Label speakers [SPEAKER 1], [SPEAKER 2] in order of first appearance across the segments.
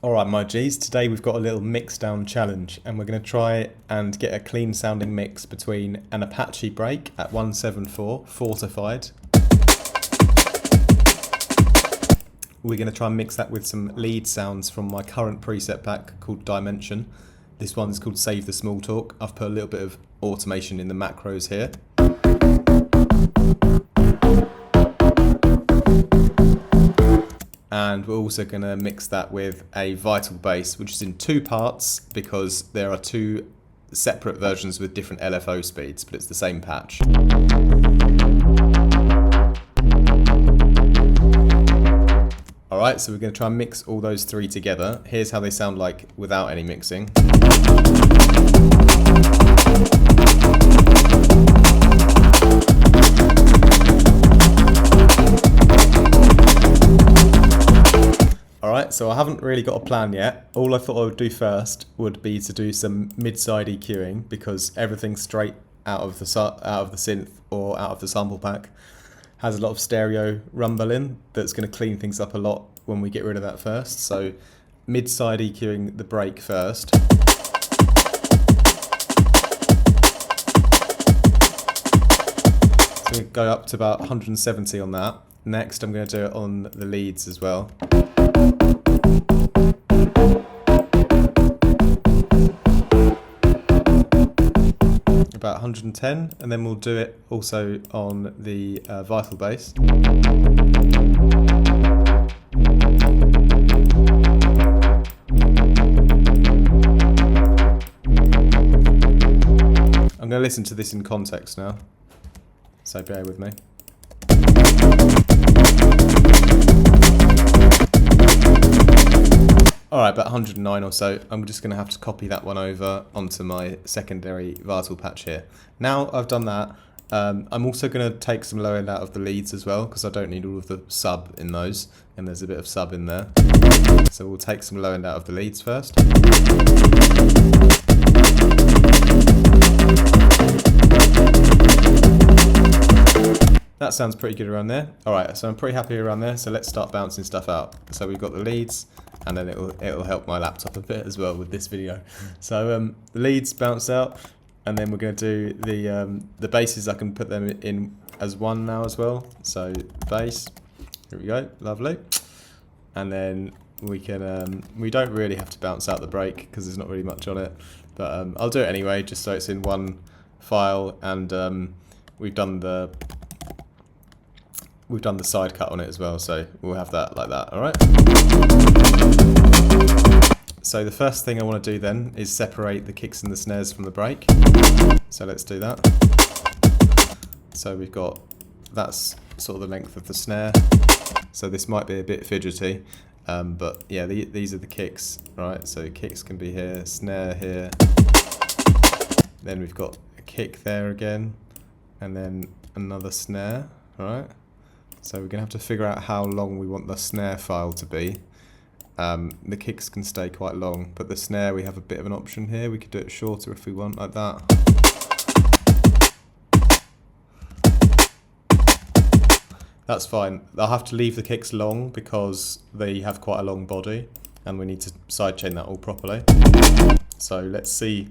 [SPEAKER 1] Alright my G's, today we've got a little Mixdown challenge and we're going to try and get a clean sounding mix between an Apache break at 174 fortified. We're going to try and mix that with some lead sounds from my current preset pack called Dimension. This one's called Save the Small Talk. I've put a little bit of automation in the macros here. And we're also going to mix that with a vital bass, which is in two parts because there are two separate versions with different LFO speeds, but it's the same patch. Alright, so we're going to try and mix all those three together. Here's how they sound like without any mixing. Alright, so I haven't really got a plan yet. All I thought I would do first would be to do some mid-side EQing because everything straight out of the synth or out of the sample pack has a lot of stereo rumbling that's going to clean things up a lot when we get rid of that first. So mid-side EQing the break first. So we go up to about 170 on that. Next I'm going to do it on the leads as well. About 110, and then we'll do it also on the vital bass. I'm going to listen to this in context now, so bear with me. Alright, about 109 or so. I'm just going to have to copy that one over onto my secondary vital patch here. Now I've done that, I'm also going to take some low end out of the leads as well because I don't need all of the sub in those, and there's a bit of sub in there. So we'll take some low end out of the leads first. That sounds pretty good around there. Alright, so I'm pretty happy around there, so let's start bouncing stuff out. So we've got the leads, and then it'll help my laptop a bit as well with this video. So the leads bounce out, and then we're going to do the basses. I can put them in as one now as well. So bass, here we go, lovely. And then we can we don't really have to bounce out the break because there's not really much on it, but I'll do it anyway just so it's in one file, and we've done the side cut on it as well, so we'll have that like that, alright? So the first thing I want to do then is separate the kicks and the snares from the break. So let's do that. So we've got, that's sort of the length of the snare. So this might be a bit fidgety, but yeah, these are the kicks, right? So kicks can be here, snare here. Then we've got a kick there again, and then another snare, right? So we're going to have to figure out how long we want the snare file to be. The kicks can stay quite long, but the snare, we have a bit of an option here. We could do it shorter if we want, like that. That's fine. I'll have to leave the kicks long because they have quite a long body, and we need to sidechain that all properly. So let's see.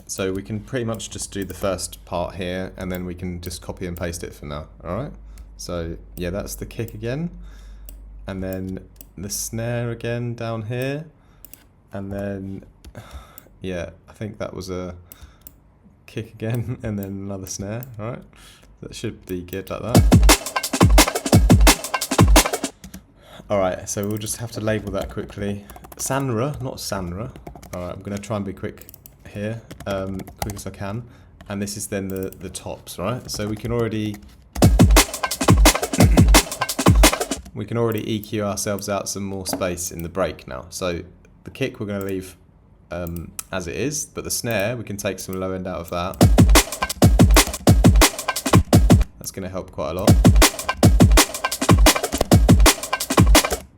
[SPEAKER 1] So we can pretty much just do the first part here, and then we can just copy and paste it for now, alright? So yeah, that's the kick again, and then the snare again down here, and then, yeah, I think that was a kick again, and then another snare, alright? That should be good like that. Alright, so we'll just have to label that quickly. Sanra, not Sanra. Alright, I'm going to try and be quick here, quick as I can, and this is then the tops, right? So we can already EQ ourselves out some more space in the break now. So the kick we're going to leave as it is, but the snare we can take some low end out of that. That's going to help quite a lot.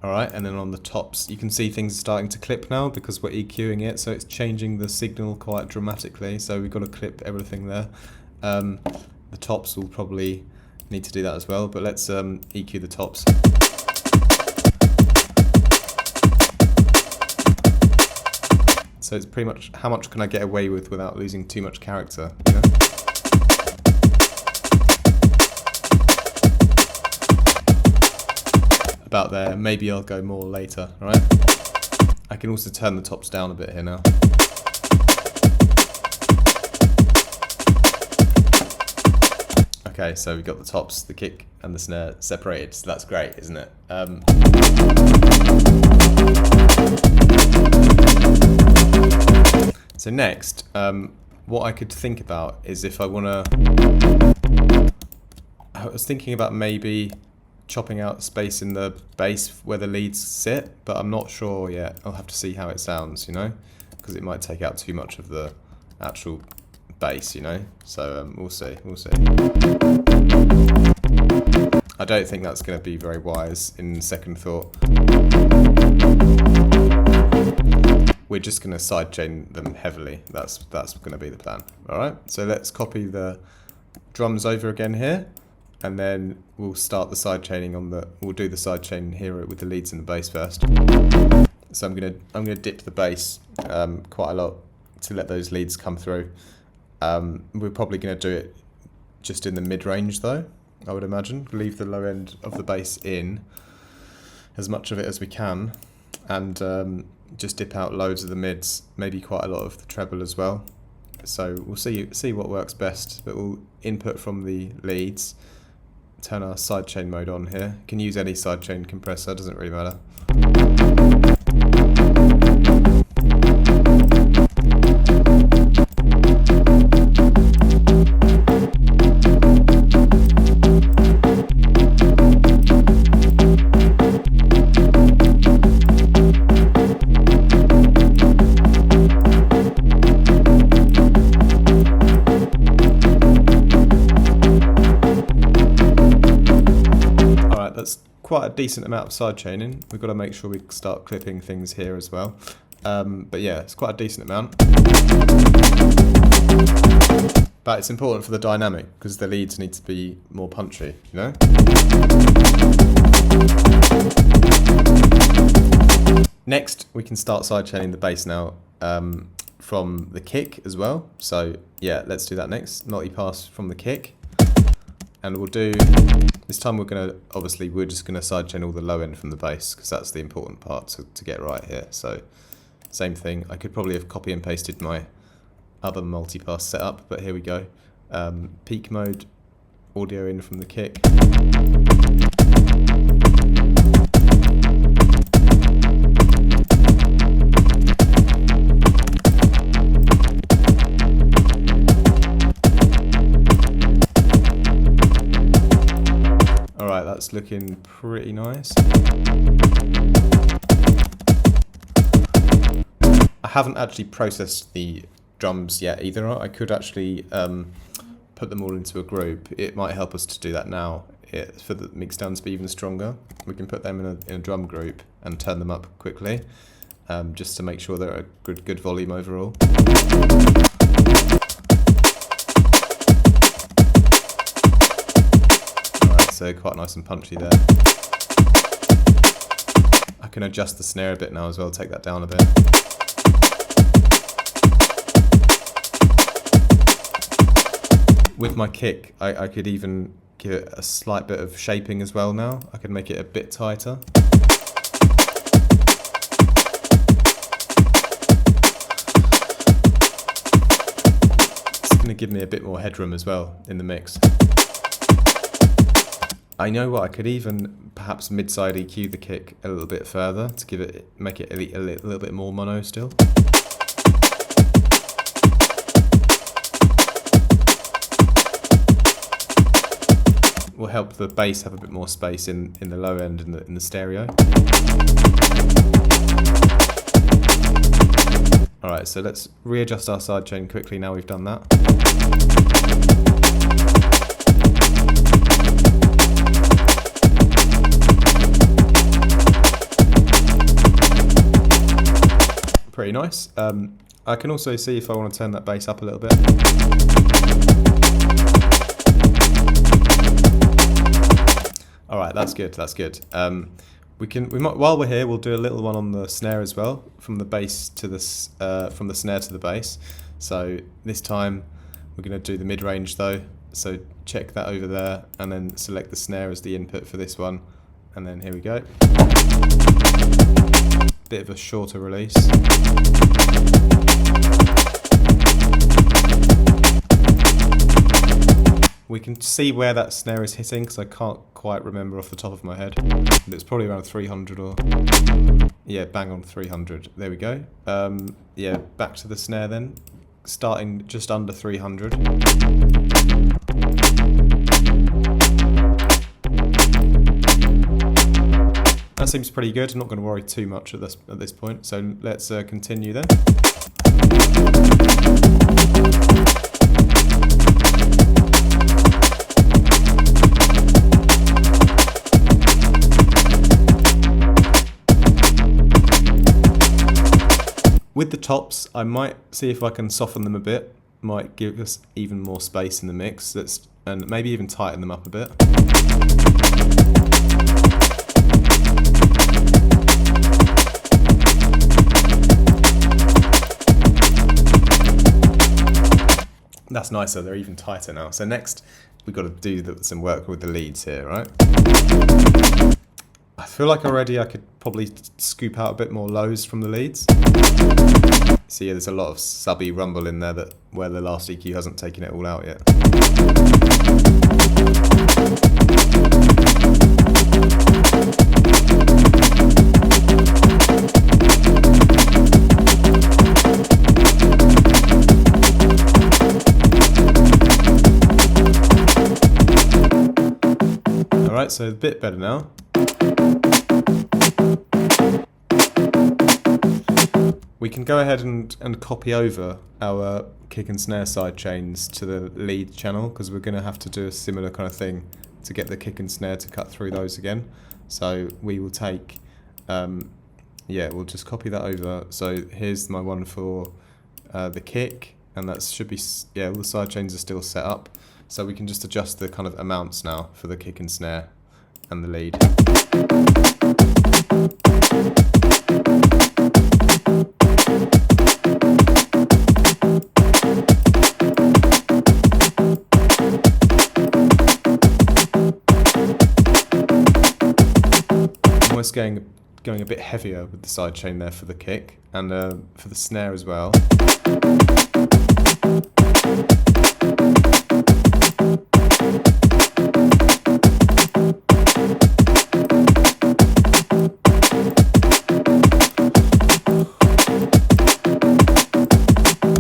[SPEAKER 1] Alright, and then on the tops, you can see things are starting to clip now because we're EQing it, so it's changing the signal quite dramatically, so we've got to clip everything there. The tops will probably need to do that as well, but let's EQ the tops. So it's pretty much how much can I get away with without losing too much character, you know? About there, maybe I'll go more later, right? I can also turn the tops down a bit here now. Okay, so we've got the tops, the kick and the snare separated, so that's great, isn't it? So next, what I could think about is if I want to... I was thinking about maybe chopping out space in the bass where the leads sit, but I'm not sure yet. I'll have to see how it sounds, you know, because it might take out too much of the actual bass, you know. So we'll see. I don't think that's going to be very wise in second thought. We're just going to sidechain them heavily. That's going to be the plan. All right. So let's copy the drums over again here. And then we'll start the sidechaining on the. We'll do the sidechain here with the leads and the bass first. So I'm gonna dip the bass quite a lot to let those leads come through. We're probably gonna do it just in the mid-range though. I would imagine. Leave the low end of the bass in, as much of it as we can, and just dip out loads of the mids, maybe quite a lot of the treble as well. So we'll see what works best. But we'll input from the leads. Turn our sidechain mode on here. You can use any sidechain compressor, doesn't really matter. That's quite a decent amount of side chaining. We've got to make sure we start clipping things here as well. But yeah, it's quite a decent amount. But it's important for the dynamic because the leads need to be more punchy, you know? Next, we can start side chaining the bass now from the kick as well. So yeah, let's do that next. Multi-pass from the kick. And we'll do, this time we're just going to sidechain all the low end from the bass because that's the important part to get right here. So same thing, I could probably have copy and pasted my other multi-pass setup, but here we go. Peak mode, audio in from the kick. Alright, that's looking pretty nice. I haven't actually processed the drums yet either. I could actually put them all into a group. It might help us to do that now for the Mixdown to be even stronger. We can put them in a drum group and turn them up quickly, just to make sure they're a good volume overall. So quite nice and punchy there. I can adjust the snare a bit now as well, take that down a bit. With my kick, I could even give it a slight bit of shaping as well now. I could make it a bit tighter. It's going to give me a bit more headroom as well in the mix. I know what, I could even perhaps mid-side EQ the kick a little bit further to make it a little bit more mono still. Will help the bass have a bit more space in the low end in the stereo. Alright, so let's readjust our sidechain quickly now we've done that. Pretty nice. I can also see if I want to turn that bass up a little bit. Alright, that's good, that's good. While we're here, we'll do a little one on the snare as well, from the bass to from the snare to the bass. So this time we're going to do the mid-range though. So check that over there, and then select the snare as the input for this one, and then here we go. Bit of a shorter release. We can see where that snare is hitting because I can't quite remember off the top of my head. But it's probably around 300 or... yeah, bang on 300. There we go. Yeah, back to the snare then. Starting just under 300. That seems pretty good. I'm not going to worry too much at this point. So let's continue then. With the tops, I might see if I can soften them a bit. Might give us even more space in the mix. And maybe even tighten them up a bit. That's nicer, they're even tighter now. So next, we've got to do some work with the leads here, right? I feel like already I could probably scoop out a bit more lows from the leads. See, there's a lot of subby rumble in there where the last EQ hasn't taken it all out yet. Alright, so a bit better now. We can go ahead and copy over our kick and snare side chains to the lead channel, because we're going to have to do a similar kind of thing to get the kick and snare to cut through those again. So we will take, yeah, we'll just copy that over. So here's my one for the kick, and that should be, yeah, all the side chains are still set up. So we can just adjust the kind of amounts now for the kick and snare and the lead. Almost going a bit heavier with the side chain there for the kick, and for the snare as well.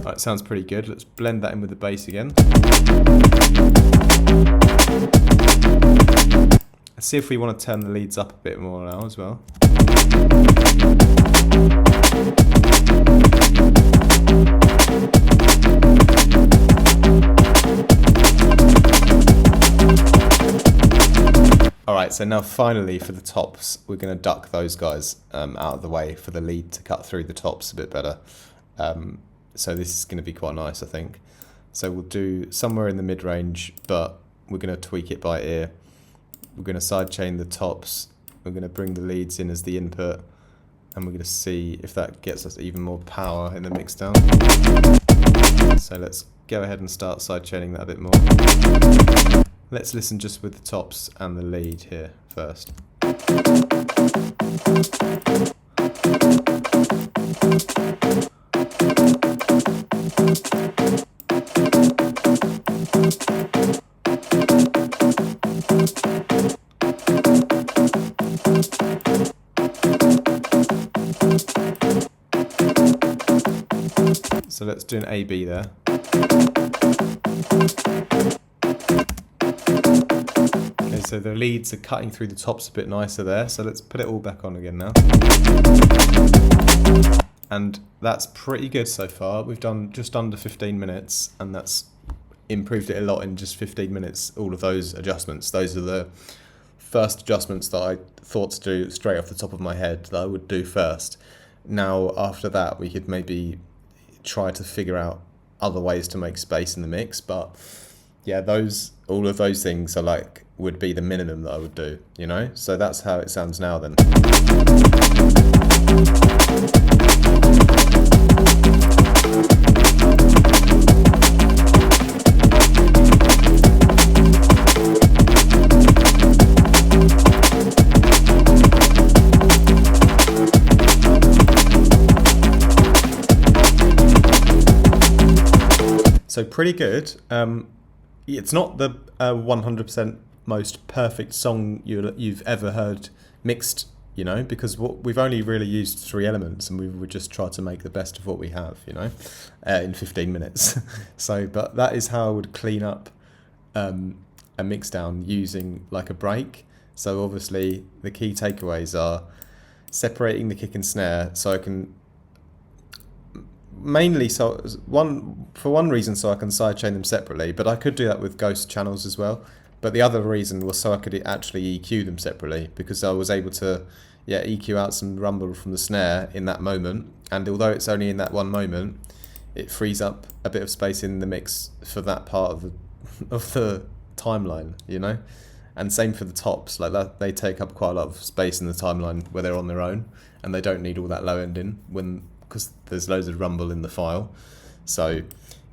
[SPEAKER 1] Right, sounds pretty good. Let's blend that in with the bass again. Let's see if we want to turn the leads up a bit more now as well. Alright, so now finally for the tops, we're going to duck those guys out of the way for the lead to cut through the tops a bit better. So this is going to be quite nice, I think. So we'll do somewhere in the mid-range, but we're going to tweak it by ear. We're going to sidechain the tops, we're going to bring the leads in as the input, and we're going to see if that gets us even more power in the mixdown. So let's go ahead and start sidechaining that a bit more. Let's listen just with the tops and the lead here first. So let's do an A-B there. Okay, so the leads are cutting through the tops a bit nicer there, so let's put it all back on again now. And that's pretty good so far. We've done just under 15 minutes, and that's improved it a lot in just 15 minutes, all of those adjustments. Those are the first adjustments that I thought to do straight off the top of my head that I would do first. Now, after that, we could maybe try to figure out other ways to make space in the mix, but yeah, all of those things are like, would be the minimum that I would do, you know? So that's how it sounds now then. So pretty good. It's not the 100% most perfect song you've ever heard mixed, you know, because we've only really used 3 elements, and we would just try to make the best of what we have, you know, in 15 minutes. So, but that is how I would clean up a mixdown using like a break. So obviously the key takeaways are separating the kick and snare, so I can mainly for one reason, so I can sidechain them separately, but I could do that with ghost channels as well. But the other reason was so I could actually EQ them separately, because I was able to EQ out some rumble from the snare in that moment, and although it's only in that one moment, it frees up a bit of space in the mix for that part of the timeline, you know. And same for the tops, like that, they take up quite a lot of space in the timeline where they're on their own, and they don't need all that low end in because there's loads of rumble in the file. So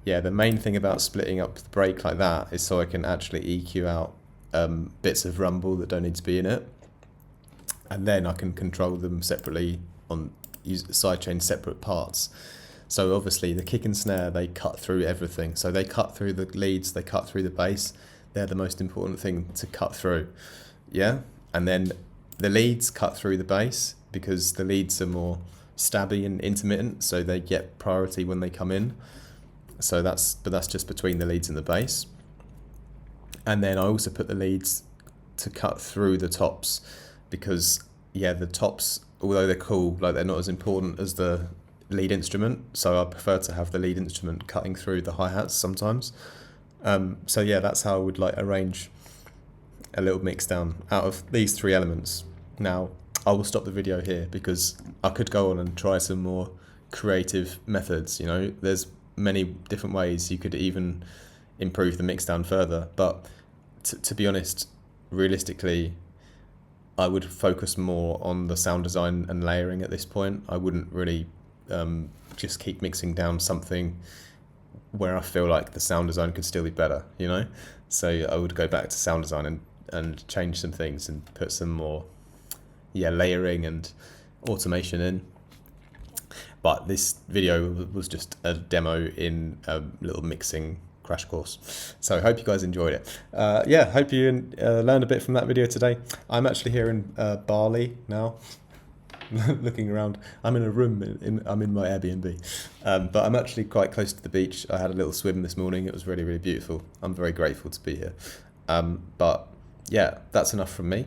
[SPEAKER 1] yeah, the main thing about splitting up the break like that is so I can actually EQ out bits of rumble that don't need to be in it, and then I can control them separately on sidechain separate parts. So obviously the kick and snare, they cut through everything. So they cut through the leads, they cut through the bass. They're the most important thing to cut through, yeah? And then the leads cut through the bass because the leads are more stabby and intermittent, so they get priority when they come in. So that's just between the leads and the bass. And then I also put the leads to cut through the tops because, yeah, the tops, although they're cool, like they're not as important as the lead instrument. So I prefer to have the lead instrument cutting through the hi-hats sometimes. So yeah, that's how I would like arrange a little mix down out of these 3 elements. Now, I will stop the video here because I could go on and try some more creative methods, you know. There's many different ways you could even improve the mix down further, but to be honest, realistically, I would focus more on the sound design and layering at this point. I wouldn't really just keep mixing down something where I feel like the sound design could still be better, you know? So I would go back to sound design and change some things and put some more, layering and automation in. But this video was just a demo in a little mixing crash course. So I hope you guys enjoyed it. Hope you learned a bit from that video today. I'm actually here in Bali now. Looking around, I'm in a room, I'm in my Airbnb, but I'm actually quite close to the beach. I had a little swim this morning. It was really, really beautiful. I'm very grateful to be here. But yeah, that's enough from me.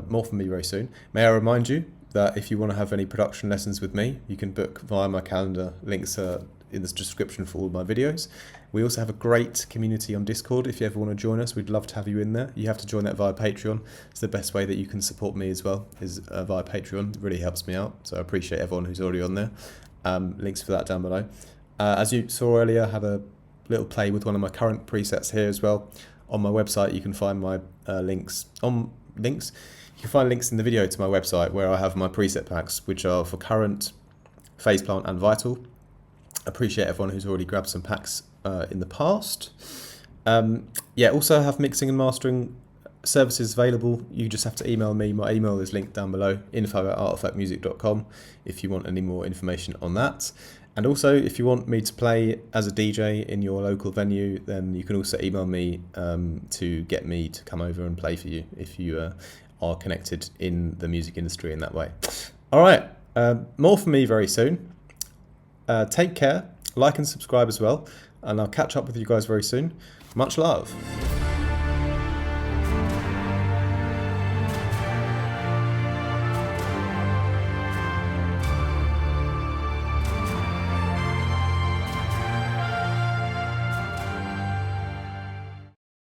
[SPEAKER 1] More from me very soon. May I remind you that if you want to have any production lessons with me, you can book via my calendar. Links are in the description for all my videos. We also have a great community on Discord. If you ever want to join us, we'd love to have you in there. You have to join that via Patreon. It's the best way that you can support me as well, is via Patreon. It really helps me out. So I appreciate everyone who's already on there. Links for that down below. As you saw earlier, I have a little play with one of my current presets here as well. On my website, you can find my links. You can find links in the video to my website where I have my preset packs, which are for current, phase plant and vital. Appreciate everyone who's already grabbed some packs in the past. Also have mixing and mastering services available. You just have to email me. My email is linked down below, info@artifactmusic.com, if you want any more information on that. And also, if you want me to play as a DJ in your local venue, then you can also email me to get me to come over and play for you if you are connected in the music industry in that way. All right, more from me very soon. Take care, like and subscribe as well, and I'll catch up with you guys very soon. Much love.